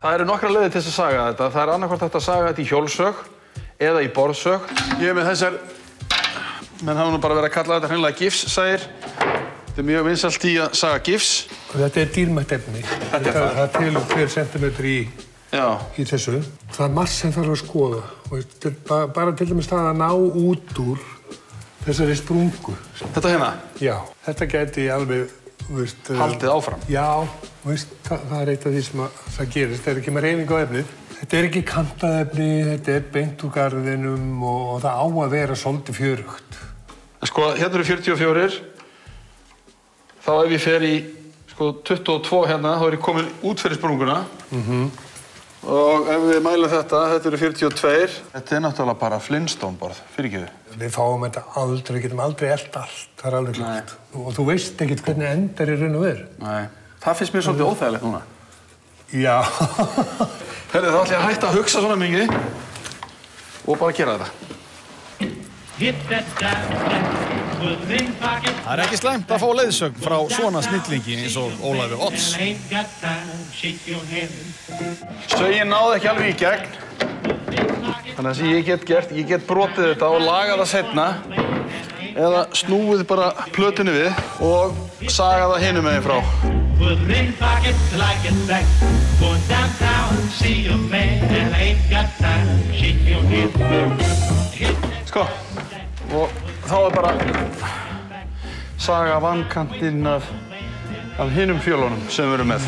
Það eru nokkrar leiðir til þess að saga þetta. Það er annarkvort hægt að saga þetta í hjólsög eða í borðsög. Ég er með þessar, menn hafa nú bara verið að kalla þetta hreinlega gifssægir. Þetta er mjög vinsælt í að saga gifs. Þetta er dýrmætt efni. Það telur 2 centimetrar í þessu. Það er margt sem þarf að skoða. Bara til dæmis það að ná út úr þessari sprungu. Þetta hérna? Já, þetta gæti alveg, haldið áfram? Já, það er eitt af því sem það gerist. Það er ekki með hreyfingu á efnið. Þetta er ekki kantað efni, þetta er beint úr garðinum og það á að vera svolítið fjörugt. Sko, hérna eru 44. Þá ef ég fer í 22 hérna, þá er ég komin út fyrir sprunguna. Og ef við mælum þetta eru 42. Þetta er náttúrulega bara Flintstone-borð, fyrirgefðu. Við fáum þetta aldrei, við getum aldrei elt allt, það er alveg klart. Og þú veist ekkert hvernig endar í raun og veru. Nei, það finnst mér svolítið óþægilegt núna. Já. Herri, þá ætla ég að hætta að hugsa svona mikið og bara gera þetta. Það er ekki slæmt að fá leiðsögn frá svona snillingi eins og Ólafi Odds. Sögin náði ekki alveg í gegn. Þannig að sem ég get gert, ég get brotið þetta og lagað það seinna eða snúið bara plötunni við og sagað það hinum megin frá. Sko, og þá er bara saga vankantinn af hinum fjölunum sem við erum með.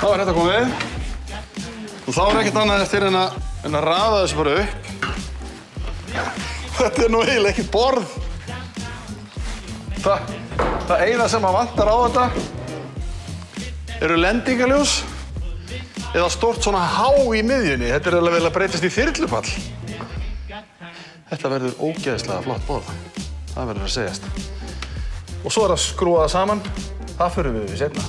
Þá er þetta komið og þá er ekkert annað eftir en að raða þessu bara upp. Þetta er nú eiginlega ekkert borð. Það eina sem að vantar á þetta eru lendingaljós eða stórt svona há í miðjunni. Þetta er alveg vel að breytast í þyrlupall. Þetta verður ógeðslega flott borð. Það verður að segjast. Og svo er að skrúa það saman. Það förum við seinna.